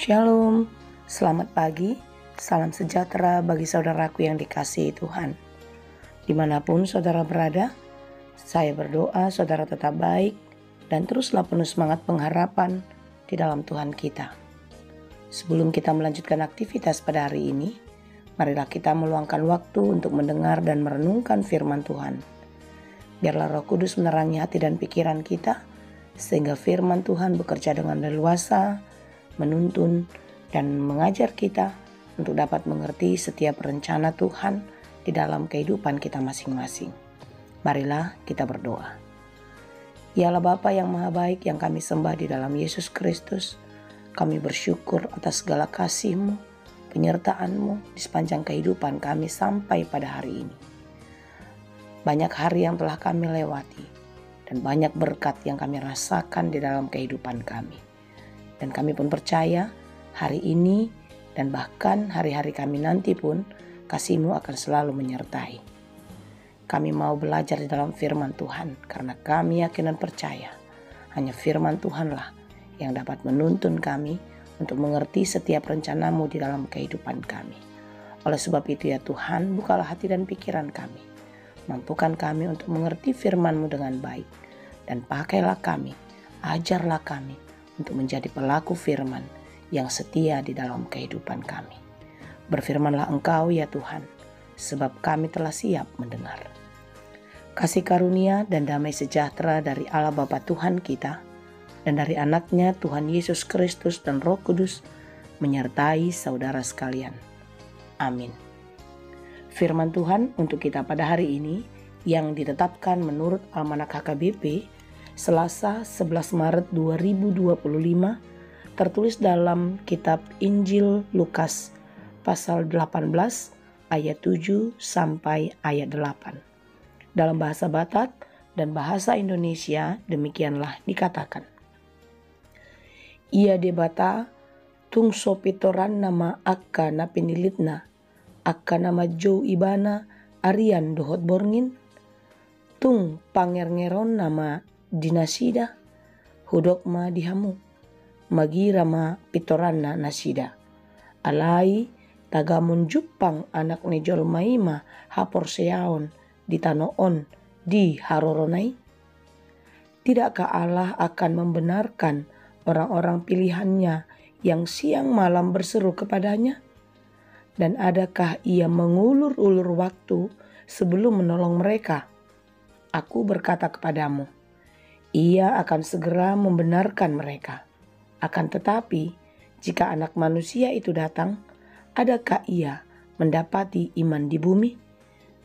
Shalom, selamat pagi, salam sejahtera bagi saudaraku yang dikasihi Tuhan. Dimanapun saudara berada, saya berdoa saudara tetap baik dan teruslah penuh semangat pengharapan di dalam Tuhan kita. Sebelum kita melanjutkan aktivitas pada hari ini, marilah kita meluangkan waktu untuk mendengar dan merenungkan firman Tuhan. Biarlah Roh Kudus menerangi hati dan pikiran kita, sehingga firman Tuhan bekerja dengan leluasa, menuntun dan mengajar kita untuk dapat mengerti setiap rencana Tuhan di dalam kehidupan kita masing-masing. Marilah kita berdoa. Ya Allah Bapa yang Maha Baik yang kami sembah di dalam Yesus Kristus, kami bersyukur atas segala kasih-Mu, penyertaan-Mu di sepanjang kehidupan kami sampai pada hari ini. Banyak hari yang telah kami lewati dan banyak berkat yang kami rasakan di dalam kehidupan kami. Dan kami pun percaya hari ini dan bahkan hari-hari kami nanti pun kasih-Mu akan selalu menyertai. Kami mau belajar di dalam firman Tuhan karena kami yakin dan percaya hanya firman Tuhanlah yang dapat menuntun kami untuk mengerti setiap rencana-Mu di dalam kehidupan kami. Oleh sebab itu ya Tuhan, bukalah hati dan pikiran kami. Mampukan kami untuk mengerti firman-Mu dengan baik. Dan pakailah kami, ajarlah kami untuk menjadi pelaku firman yang setia di dalam kehidupan kami. Berfirmanlah Engkau ya Tuhan, sebab kami telah siap mendengar. Kasih karunia dan damai sejahtera dari Allah Bapa Tuhan kita, dan dari anaknya Tuhan Yesus Kristus dan Roh Kudus, menyertai saudara sekalian. Amin. Firman Tuhan untuk kita pada hari ini, yang ditetapkan menurut Almanak HKBP, Selasa 11 Maret 2025, tertulis dalam kitab Injil Lukas pasal 18 ayat 7 sampai ayat 8. Dalam bahasa Batak dan bahasa Indonesia demikianlah dikatakan. Ia debata tung sopitoran nama akka na pinilitna, akka nama jo ibana arian dohot borngin, tung pangergeron nama dinasida, hudokma dihamu, magirama pitoranna nasida. Alai tagamun jupang anak nejol maima hapor seaon di tanoon di haroronai. Tidakkah Allah akan membenarkan orang-orang pilihannya yang siang malam berseru kepadanya? Dan adakah ia mengulur-ulur waktu sebelum menolong mereka? Aku berkata kepadamu, ia akan segera membenarkan mereka. Akan tetapi, jika anak manusia itu datang, adakah ia mendapati iman di bumi?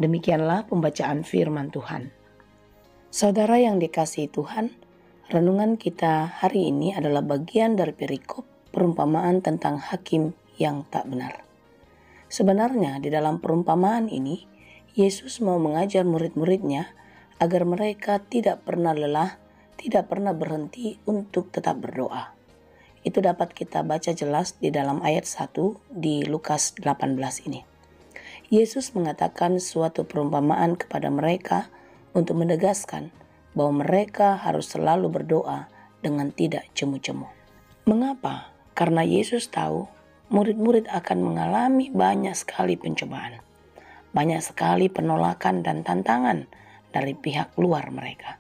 Demikianlah pembacaan firman Tuhan. Saudara yang dikasihi Tuhan, renungan kita hari ini adalah bagian dari perikop perumpamaan tentang hakim yang tak benar. Sebenarnya di dalam perumpamaan ini, Yesus mau mengajar murid-muridnya agar mereka tidak pernah lelah, tidak pernah berhenti untuk tetap berdoa. Itu dapat kita baca jelas di dalam ayat 1 di Lukas 18 ini. Yesus mengatakan suatu perumpamaan kepada mereka untuk menegaskan bahwa mereka harus selalu berdoa dengan tidak cemu-cemu. Mengapa? Karena Yesus tahu murid-murid akan mengalami banyak sekali pencobaan, banyak sekali penolakan dan tantangan dari pihak luar mereka.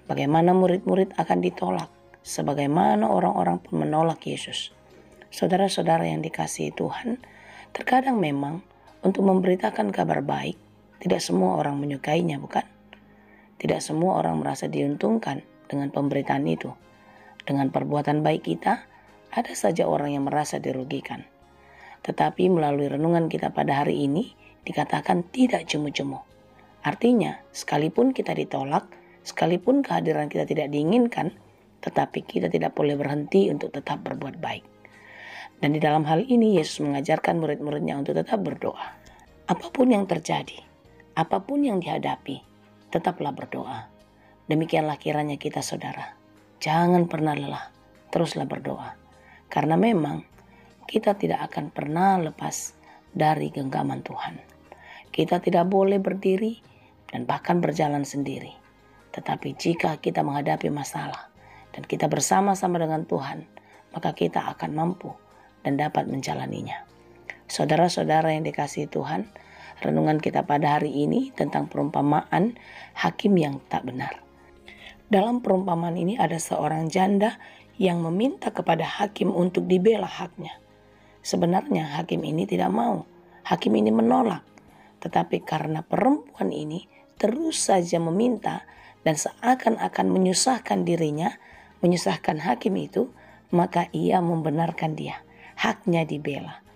Bagaimana murid-murid akan ditolak, sebagaimana orang-orang pun menolak Yesus. Saudara-saudara yang dikasihi Tuhan, terkadang memang untuk memberitakan kabar baik, tidak semua orang menyukainya, bukan? Tidak semua orang merasa diuntungkan dengan pemberitaan itu. Dengan perbuatan baik kita, ada saja orang yang merasa dirugikan. Tetapi melalui renungan kita pada hari ini, dikatakan tidak cemu-cemu. Artinya, sekalipun kita ditolak, sekalipun kehadiran kita tidak diinginkan, tetapi kita tidak boleh berhenti untuk tetap berbuat baik. Dan di dalam hal ini Yesus mengajarkan murid-muridnya untuk tetap berdoa. Apapun yang terjadi, apapun yang dihadapi, tetaplah berdoa. Demikianlah kiranya kita saudara. Jangan pernah lelah, teruslah berdoa. Karena memang kita tidak akan pernah lepas dari genggaman Tuhan. Kita tidak boleh berdiri dan bahkan berjalan sendiri. Tetapi jika kita menghadapi masalah dan kita bersama-sama dengan Tuhan, maka kita akan mampu dan dapat menjalaninya. Saudara-saudara yang dikasihi Tuhan, renungan kita pada hari ini tentang perumpamaan hakim yang tak benar. Dalam perumpamaan ini ada seorang janda yang meminta kepada hakim untuk dibela haknya. Sebenarnya hakim ini tidak mau, hakim ini menolak. Tetapi karena perempuan ini terus saja meminta dan seakan-akan menyusahkan dirinya, menyusahkan hakim itu, maka ia membenarkan dia, haknya dibela.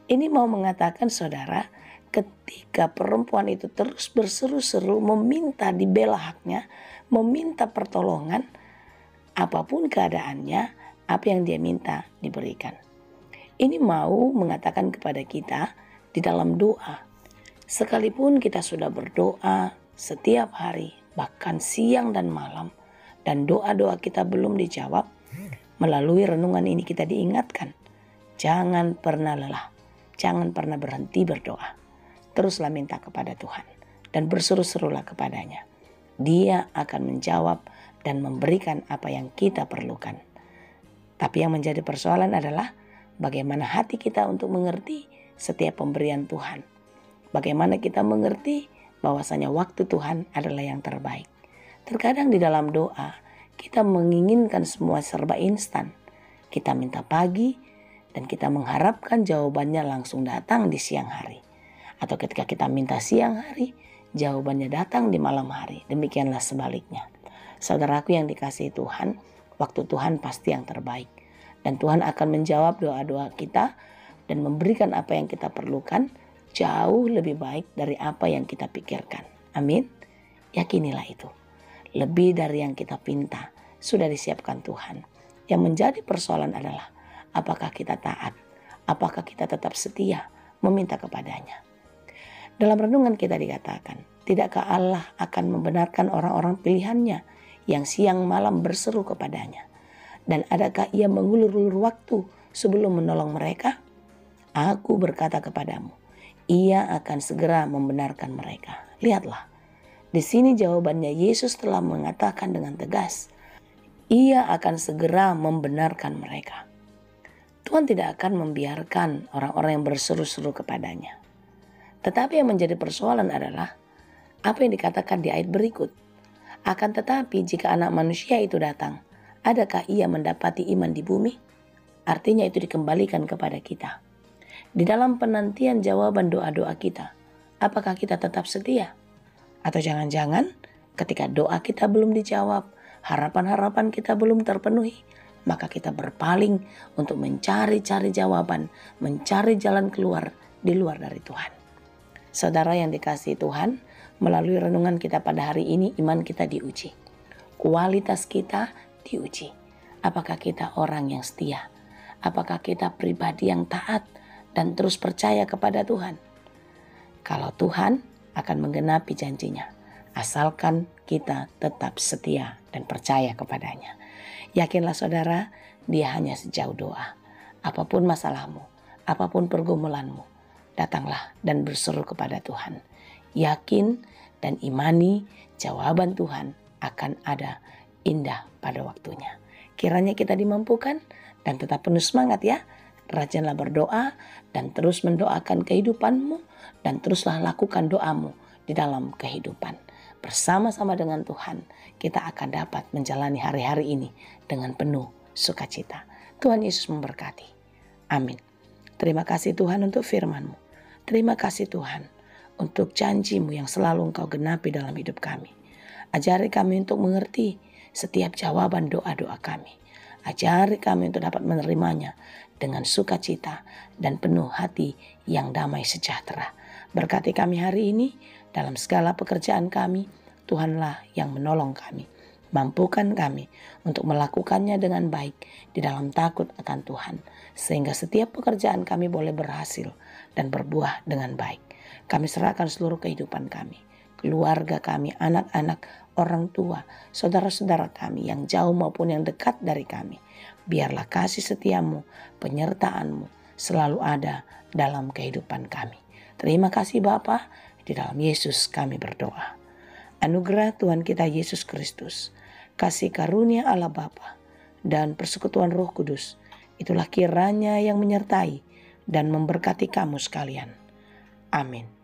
Ini mau mengatakan saudara, ketika perempuan itu terus berseru-seru meminta dibela haknya, meminta pertolongan, apapun keadaannya, apa yang dia minta diberikan. Ini mau mengatakan kepada kita di dalam doa, sekalipun kita sudah berdoa setiap hari, bahkan siang dan malam, dan doa-doa kita belum dijawab, melalui renungan ini kita diingatkan, jangan pernah lelah. Jangan pernah berhenti berdoa. Teruslah minta kepada Tuhan dan berseru-serulah kepadanya. Dia akan menjawab dan memberikan apa yang kita perlukan. Tapi yang menjadi persoalan adalah bagaimana hati kita untuk mengerti setiap pemberian Tuhan. Bagaimana kita mengerti bahwasanya waktu Tuhan adalah yang terbaik. Terkadang di dalam doa kita menginginkan semua serba instan. Kita minta pagi, dan kita mengharapkan jawabannya langsung datang di siang hari. Atau ketika kita minta siang hari, jawabannya datang di malam hari. Demikianlah sebaliknya. Saudaraku yang dikasihi Tuhan, waktu Tuhan pasti yang terbaik. Dan Tuhan akan menjawab doa-doa kita dan memberikan apa yang kita perlukan jauh lebih baik dari apa yang kita pikirkan. Amin. Yakinilah itu. Lebih dari yang kita pinta sudah disiapkan Tuhan. Yang menjadi persoalan adalah apakah kita taat? Apakah kita tetap setia meminta kepadanya? Dalam renungan kita dikatakan, tidakkah Allah akan membenarkan orang-orang pilihannya yang siang malam berseru kepadanya? Dan adakah ia mengulur-ulur waktu sebelum menolong mereka? Aku berkata kepadamu, ia akan segera membenarkan mereka. Lihatlah, di sini jawabannya Yesus telah mengatakan dengan tegas, ia akan segera membenarkan mereka. Tuhan tidak akan membiarkan orang-orang yang berseru-seru kepadanya. Tetapi yang menjadi persoalan adalah apa yang dikatakan di ayat berikut. Akan tetapi jika anak manusia itu datang, adakah ia mendapati iman di bumi? Artinya itu dikembalikan kepada kita. Di dalam penantian jawaban doa-doa kita, apakah kita tetap setia? Atau jangan-jangan ketika doa kita belum dijawab, harapan-harapan kita belum terpenuhi, maka kita berpaling untuk mencari-cari jawaban, mencari jalan keluar di luar dari Tuhan. Saudara yang dikasihi Tuhan, melalui renungan kita pada hari ini iman kita diuji. Kualitas kita diuji. Apakah kita orang yang setia? Apakah kita pribadi yang taat dan terus percaya kepada Tuhan? Kalau Tuhan akan menggenapi janjinya, asalkan kita tetap setia dan percaya kepadanya. Yakinlah saudara, dia hanya sejauh doa. Apapun masalahmu, apapun pergumulanmu, datanglah dan berseru kepada Tuhan. Yakin dan imani jawaban Tuhan akan ada indah pada waktunya. Kiranya kita dimampukan dan tetap penuh semangat ya. Rajinlah berdoa dan terus mendoakan kehidupanmu dan teruslah lakukan doamu di dalam kehidupan. Bersama-sama dengan Tuhan, kita akan dapat menjalani hari-hari ini dengan penuh sukacita. Tuhan Yesus memberkati. Amin. Terima kasih Tuhan untuk firman-Mu. Terima kasih Tuhan untuk janji-Mu yang selalu Engkau genapi dalam hidup kami. Ajari kami untuk mengerti setiap jawaban doa-doa kami. Ajari kami untuk dapat menerimanya dengan sukacita dan penuh hati yang damai sejahtera. Berkati kami hari ini dalam segala pekerjaan kami. Tuhanlah yang menolong kami. Mampukan kami untuk melakukannya dengan baik di dalam takut akan Tuhan. Sehingga setiap pekerjaan kami boleh berhasil dan berbuah dengan baik. Kami serahkan seluruh kehidupan kami, keluarga kami, anak-anak, orang tua, saudara-saudara kami yang jauh maupun yang dekat dari kami. Biarlah kasih setiamu, penyertaan-Mu selalu ada dalam kehidupan kami. Terima kasih Bapa, di dalam Yesus kami berdoa. Anugerah Tuhan kita Yesus Kristus, kasih karunia Allah Bapa, dan persekutuan Roh Kudus, Itulah kiranya yang menyertai dan memberkati kamu sekalian. Amin.